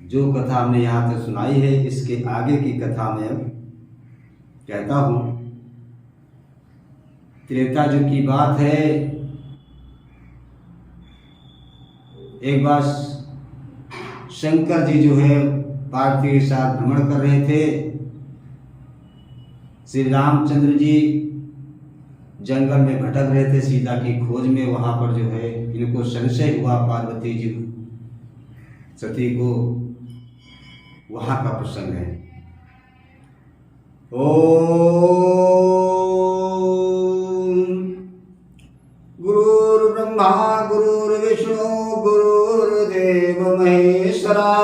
जो कथा हमने यहाँ तक सुनाई है, इसके आगे की कथा मैं अब कहता हूँ। त्रेता युग की बात है। एक बार शंकर जी जो है पार्वती के साथ भ्रमण कर रहे थे। श्री रामचंद्र जी जंगल में भटक रहे थे सीता की खोज में। वहां पर जो है इनको संशय हुआ पार्वती जी सती को। वहां का प्रसंग है। ओम गुरुर्ब्रह्मा गुरुर्विष्णु गुरुर्देव महेश्वरा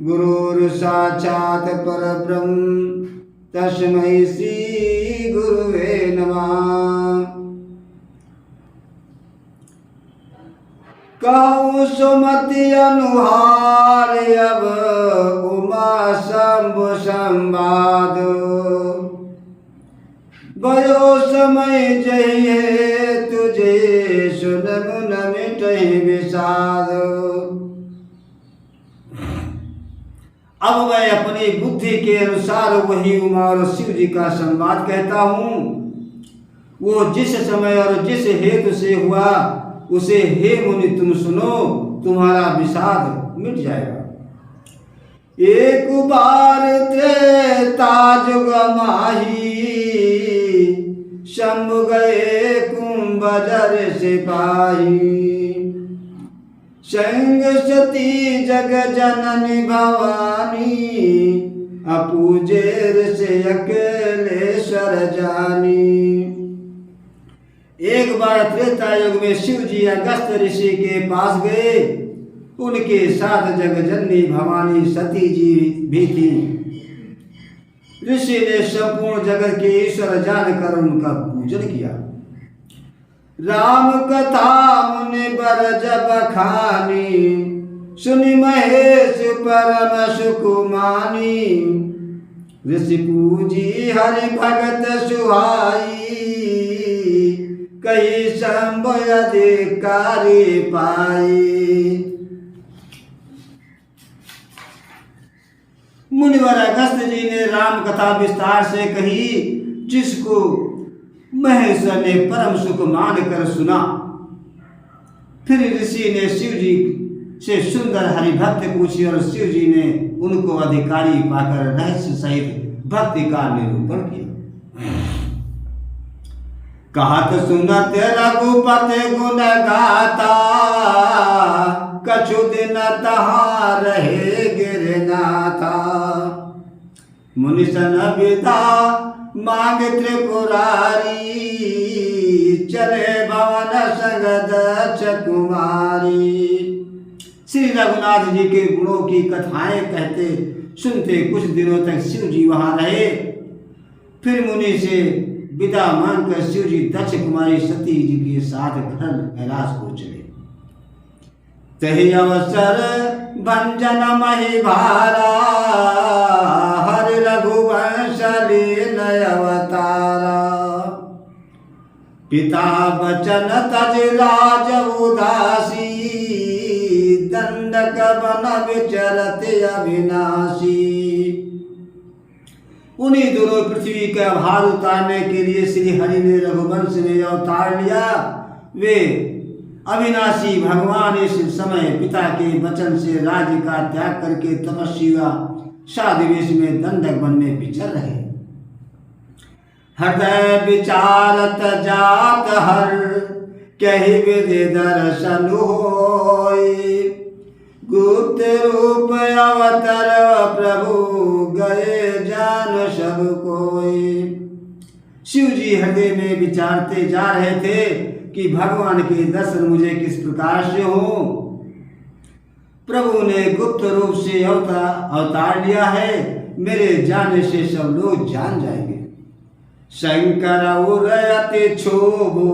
गुरुर्साक्षात् परब्रह्म तस्मै श्री गुरुवे नमः। कहूँ सुमति अनुहार अब उमा शंभु संवाद। भयो समय जहिए तुझे सुन मुन मिटहि विषाद। अब मैं अपनी बुद्धि के अनुसार वही उमा और शिव जी का संवाद कहता हूँ। वो जिस समय और जिस हेतु से हुआ उसे हे मुनि तुम सुनो, तुम्हारा विषाद मिट जाएगा। एक बार त्रेता युग माही शंभु गए कुंभजर सिपाही। संग सती जग जननी भवानी अपूजेर से अकेले सर जानी। एक बार त्रेता युग में शिव जी अगस्त ऋषि के पास गए। उनके साथ जगजननी भवानी सती जी भी थी। ऋषि ने संपूर्ण जगत के ईश्वर जानकर उनका पूजन किया। राम कथा मुनि बर जब खानी सुनि महेश परम सुख मानी। ऋषि पूजी हरि भगत सुहाई कई शंभ अधिकारी पाई। मुनिवर अगस्त जी ने राम कथा विस्तार से कही, जिसको महेश्वर ने परम सुख मानकर सुना। फिर ऋषि ने शिव जी से सुंदर हरिभक्त पूछी और शिव जी ने उनको अधिकारी पाकर रहस्य सहित भक्ति का निरूपण किया। कहत सुनत रघुपति गुण गाता कछु दिन तहाँ रहे गिरनाथा। मुनि सन विदा मांग त्रिपुरारी चले भवन संग दक्ष कुमारी। श्री रघुनाथ जी के गुणों की कथाएं कहते सुनते कुछ दिनों तक शिव जी वहां रहे। फिर मुनि से विदा मांगकर शिव जी दक्ष कुमारी सती जी के साथ घर कैलाश को चले। तही अवसर भंजन मही भारा हरि रघुवंश लीन अवतारा। पिता बचन तज राज उदासी दंडक बन विचरत अविनाशी। उन्हीं दोनों पृथ्वी का भार उतारने के लिए श्री हरि ने रघुवंश में अवतार लिया। वे अविनाशी भगवान इस समय पिता के वचन से राज्य का त्याग करके तपस्या साधवेश में दंडक वन में विचर रहे। हृदय विचारत जात हर कही विधि दर्शन होई। गुप्त रूप अवतर प्रभु गए जान सब कोई। शिव जी हृदय में विचारते जा रहे थे कि भगवान के दर्शन मुझे किस प्रकार से हो। प्रभु ने गुप्त रूप से अवतार लिया है। मेरे जाने से सब लोग जान जाएंगे। शंकर उरयति क्षोभो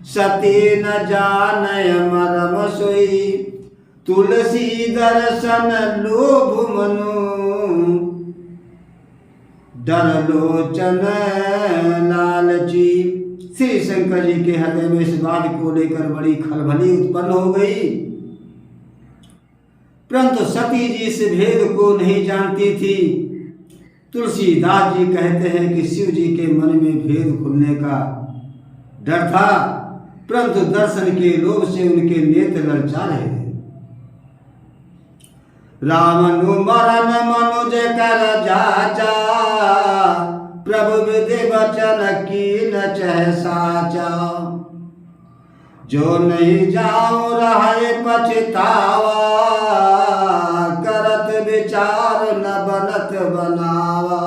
सती न जानय मरम सोई। तुलसी दर्शन लोभ मनु डर लोचन लालची। श्री शंकर जी के हृदय में इस बात को लेकर बड़ी खलबली उत्पन्न हो गई। परंतु सती जी इस भेद को नहीं जानती थी। तुलसीदास जी कहते हैं कि शिव जी के मन में भेद खुलने का डर था, परंतु दर्शन के लोभ से उनके नेत्र ललचा रहे थे। रावण मरण मनुज कर जाचा, प्रभु विधि वचन की न चह साचा। जो नहीं जाऊं रहे पछतावा, करत विचार न बनत बनावा।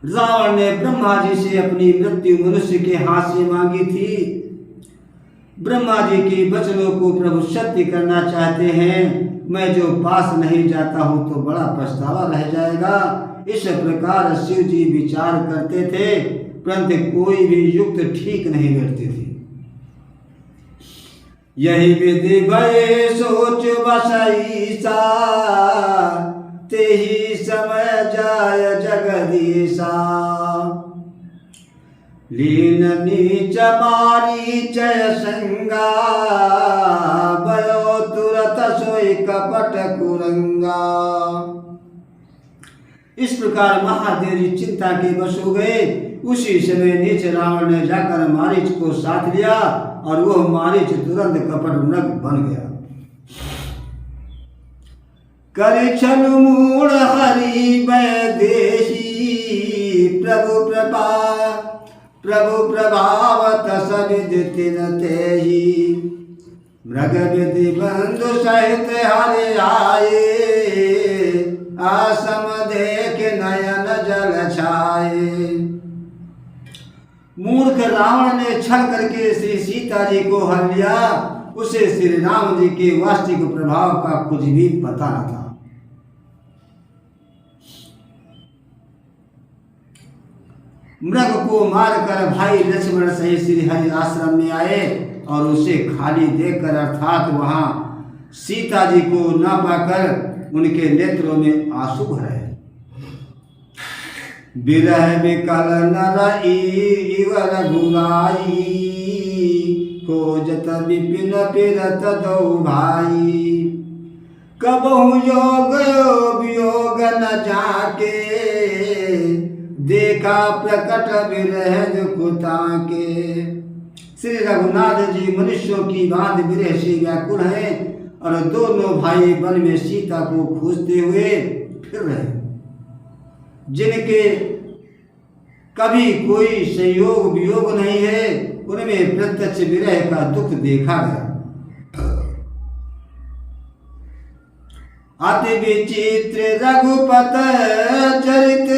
रावण ने ब्रह्मा जी से अपनी मृत्यु मनुष्य के हाथ से मांगी थी। ब्रह्मा जी के वचनों को प्रभु सत्य करना चाहते हैं। मैं जो पास नहीं जाता हूं तो बड़ा पछतावा रह जाएगा। इस प्रकार शिव जी विचार करते थे, परंतु कोई भी युक्त ठीक नहीं बैठती थी। यही विधि भय सोच बसईसा, तेही समय जाय जगदीशा। लीन नीच मारी चय संगा, भयो तुरत सोई कपट कुरंगा। इस प्रकार महादेव जी चिंता के वश हो गए। उसी समय नीच रावण ने जाकर मारीच को साथ लिया और वह मारीच तुरंत कपट मृग बन गया। करे छल मूढ़ हरि वैदेही, प्रभु प्रभावत सविधि तिन तेहि। मृग विधि बंधु सहित हरि आए, आसम देख नयन जल छाए। मूर्ख रावण ने छल करके श्री सीता जी को हर लिया। उसे श्री राम जी के वास्तविक प्रभाव का कुछ भी पता न था। मृग को मारकर भाई लक्ष्मण सहित श्री हरि आश्रम में आए और उसे खाली देखकर, अर्थात वहां सीता जी को न पाकर उनके नेत्रों में आंसू भरे। बिरह विकल नर इव रघुराई, खोजत विपिन फिरत दो भाई। कबहु योग वियोग न जाके, देखा प्रकट विरह दुखता के। श्री रघुनाथ जी मनुष्यों की बात विरह से व्याकुल हैं और दोनों भाई वन में सीता को खोजते हुए फिर रहे, जिनके कभी कोई संयोग वियोग नहीं है। उनमें प्रत्यक्ष विरह का दुख देखा गया। अति विचित्र रघुपत चरित,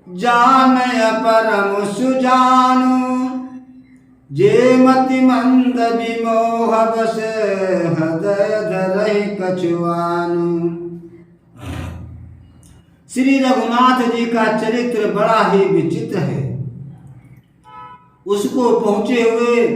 जान परम सुजानु। जे मति मंद विमोह बस, हृदय धरहि कछुआनु। श्री रघुनाथ जी का चरित्र बड़ा ही विचित्र है। उसको पहुंचे हुए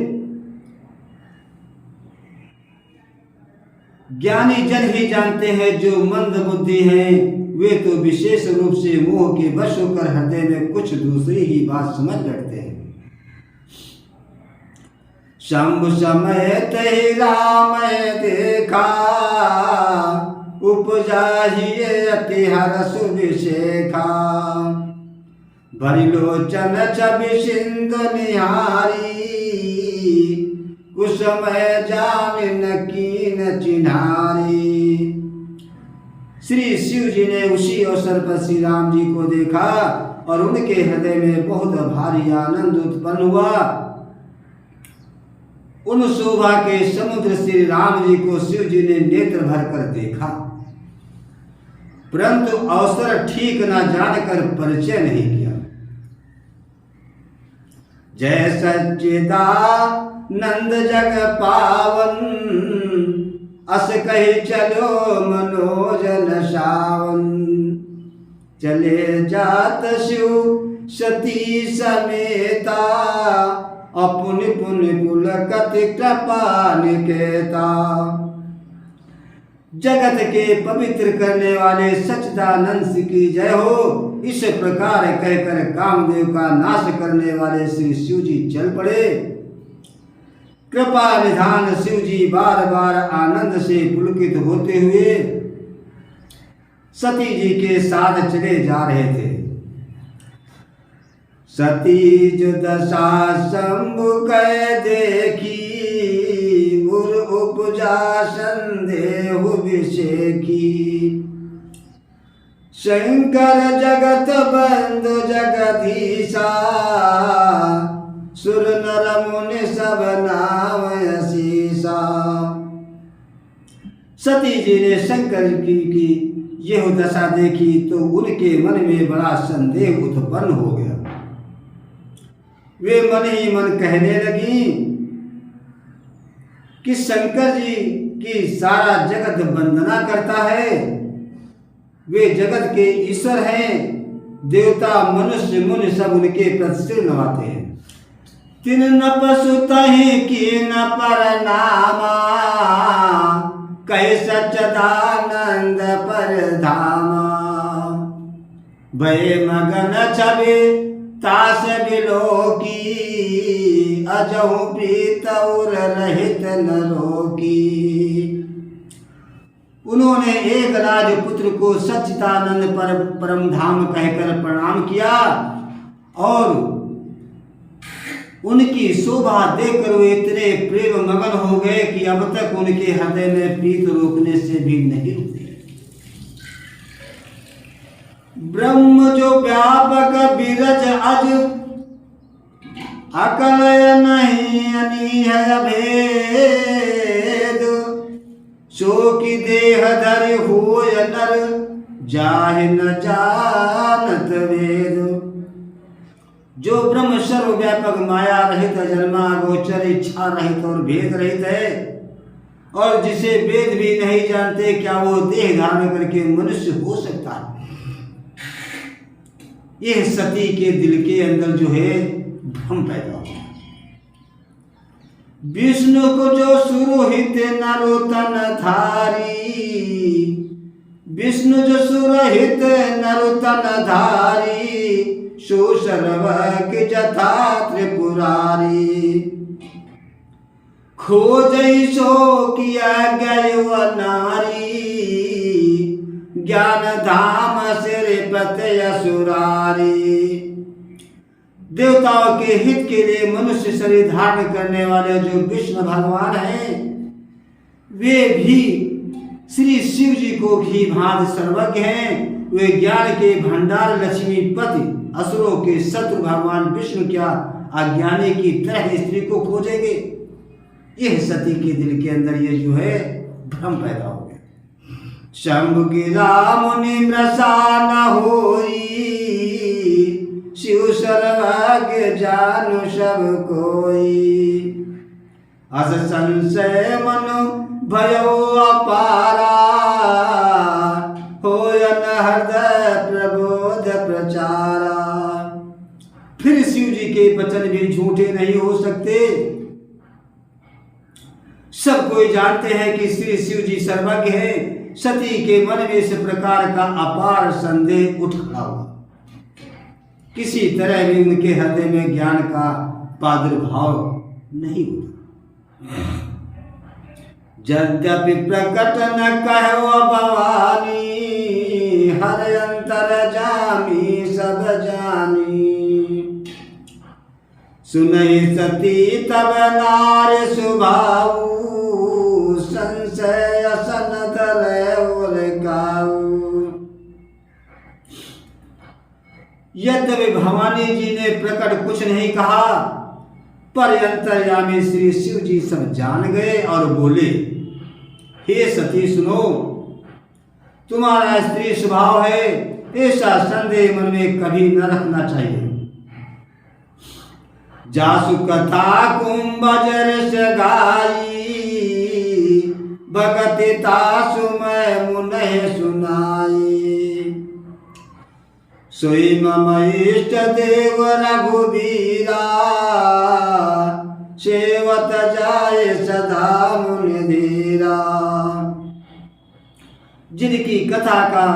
ज्ञानी जन ही जानते हैं। जो मंद बुद्धि हैं वे तो विशेष रूप से मोह के वश होकर हृदय में कुछ दूसरी ही बात समझ बैठते हैं। शंभु समय तहि राम देखा, उपजा ही अति हरस विशेखा। भरिलोचन छवि सिंधु निहारी, कुसमय जान न कीन चिन्हारी। श्री शिव जी ने उसी अवसर पर श्री राम जी को देखा और उनके हृदय में बहुत भारी आनंद उत्पन्न हुआ। उन शोभा के समुद्र श्री राम जी को शिव जी ने नेत्र भर कर देखा, परंतु अवसर ठीक न जानकर परिचय नहीं किया। जय सच्चिदानंद जग पावन, अस कही चलो मनोजन सावन। चले जात शिव सती समेता, अपुन पुन कुल कति कृपा निकेता। जगत के पवित्र करने वाले सच्चिदानंद की जय हो। इस प्रकार कहकर कामदेव का नाश करने वाले श्री शिव जी चल पड़े। कृपा निधान शिव जी बार बार आनंद से पुलकित होते हुए सती जी के साथ चले जा रहे थे। सती जो दशा शंभु कह देखी, उर उपजा संदेह विषेखी। शंकर जगत बंधु जगदीशा, सुर नर मुनि सब नाम असीसा। सती जी ने शंकर की यह दशा देखी तो उनके मन में बड़ा संदेह उत्पन्न हो गया। वे मन ही मन कहने लगी कि शंकर जी की सारा जगत वंदना करता है, वे जगत के ईश्वर हैं, देवता मनुष्य मुनि सब उनके प्रति सिर नवाते हैं। तिन न पशुतहि की न परनामा, कहे सच्चिदानंद परधामा। भय मगन छवि तास बिलोकी, अजहु प्रीत और रहित नरोकी। उन्होंने एक राजपुत्र को सच्चिदानंद परम धाम कहकर प्रणाम किया और उनकी शोभा देखकर वे इतने प्रेम मगन हो गए कि अब तक उनके हृदय में प्रीत रोकने से भी नहीं रुकते। ब्रह्म जो व्यापक बिरज अज, अकलय नहीं अनीह भेद। सो की देह धरि होय नर, जाहि न जानत वेद। जो ब्रह्म सर्वव्यापक माया रहित जन्मा गोचर इच्छा रहित और भेद रहित है और जिसे वेद भी नहीं जानते, क्या वो देह धारण करके मनुष्य हो सकता है? यह सती के दिल के अंदर जो है भ्रम पैदा हुआ। विष्णु को जो सुरहित नरोतन धारी, विष्णु जो सुरहित नरोतन धारी। सो सर्वज्ञ जथा त्रिपुरारी, खोजई सो किया गयो नारी। ज्ञान धाम सिर पतय असुरारी। देवताओं के हित के लिए मनुष्य शरीर धारण करने वाले जो विष्णु भगवान हैं, वे भी श्री शिव जी को भी भांति सर्वज्ञ हैं। वे ज्ञान के भंडार लक्ष्मीपति असुरों के शत्रु भगवान विष्णु क्या अज्ञानी की तरह स्त्री को खोजेंगे? यह सती के दिल के अंदर ये जो है भ्रम पैदा हो गया। शंभु गिरा मुनि मृषा न होई, शिव सर्वज्ञ जानु सब कोई। अस संशय मनु भयो अपारा, होय न हृदय प्रबोध प्रचारा। फिर शिव जी के वचन भी झूठे नहीं हो सकते। सब कोई जानते हैं कि श्री शिव जी सर्वज्ञ है। सती के मन में इस प्रकार का अपार संदेह उठ खड़ा हुआ। किसी तरह भी उनके हृदय में ज्ञान का प्रादुर्भाव नहीं होता। यद्यपि प्रकट न कहो भवानी, हर अंतर जामी सब जानी। सुनहि सती तब नार सुभाऊ, संशय असन धरय और गाऊ। यद्यपि भवानी जी ने प्रकट कुछ नहीं कहा, पर अंतर्यामी श्री शिव जी सब जान गए और बोले, हे सती सुनो, तुम्हारा स्त्री स्वभाव है, ऐसा संदेह मन में कभी न रखना चाहिए। जासु कथा कुंभजर से गाई, भगति तासु मैं मुनहि सुनाई। सोई मम इष्ट देव रघुबीरा, सेवत जाए सदा मुनि धीरा। जिनकी कथा का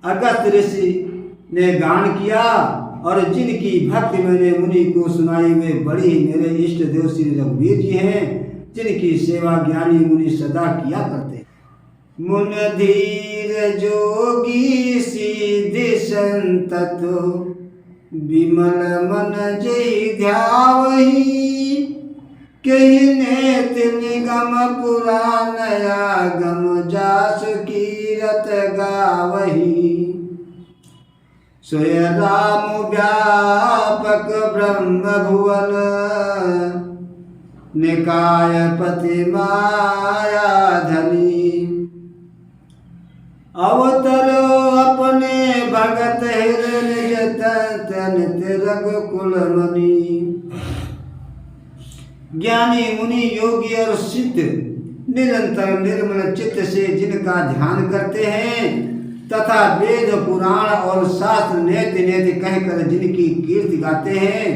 अगस्त्य ऋषि ने गान किया और जिनकी भक्ति मैंने मुनि को सुनाई वे बड़ी मेरे इष्ट देव श्री रघुवीर जी हैं, जिनकी सेवा ज्ञानी मुनि सदा किया करते। मुन धीर जोगी सीधे संतत विमल मन जय ध्यावही, कही नेत निगम पुराण आगम जास कीरत गावही। सोय राम व्यापक ब्रह्म भुवन, निकाय पति माया धनी। अवतरो अपने भगत हिरण्य तन रघुकुल मणि। ज्ञानी मुनि योगी और सिद्ध निरंतर निर्मल चित्त से जिनका ध्यान करते हैं तथा वेद पुराण और शास्त्र नेति नेति कहकर जिनकी कीर्ति गाते हैं,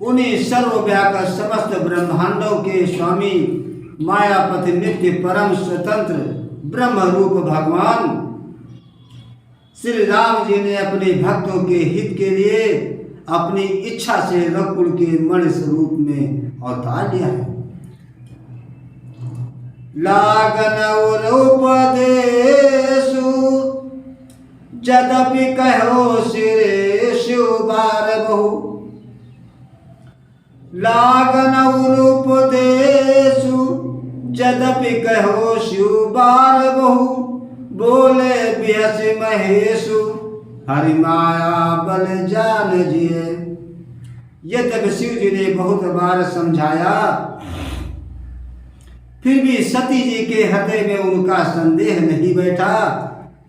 उन्हीं सर्वव्यापक समस्त ब्रह्मांडों के स्वामी मायापति नित्य परम स्वतंत्र ब्रह्म रूप भगवान श्री राम जी ने अपने भक्तों के हित के लिए अपनी इच्छा से रघुकुल के मणि स्वरूप में अवतार लिया है। लागन उपदेशु जदपि कहो शिव बार बहु। लागन उपदेशु जदपि कहो शिव बार बहु। बोले बिहस महेशु हरि माया बल जान जिए। यद्यपि शिव जी ने बहुत बार समझाया, फिर भी सती जी के हृदय में उनका संदेह नहीं बैठा।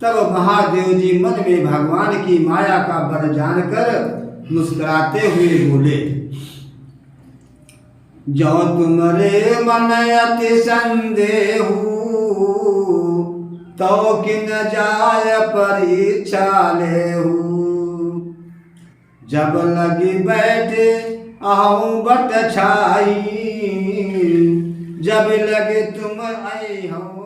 तब महादेव जी मन में भगवान की माया का बल जानकर मुस्कुराते हुए बोले, जो तुम्हारे मन अति संदेहु, तो किन जाय परीक्षा लेहु। जब लगी बैठे आहूँ बट छाई, जब लगे तुम आई हो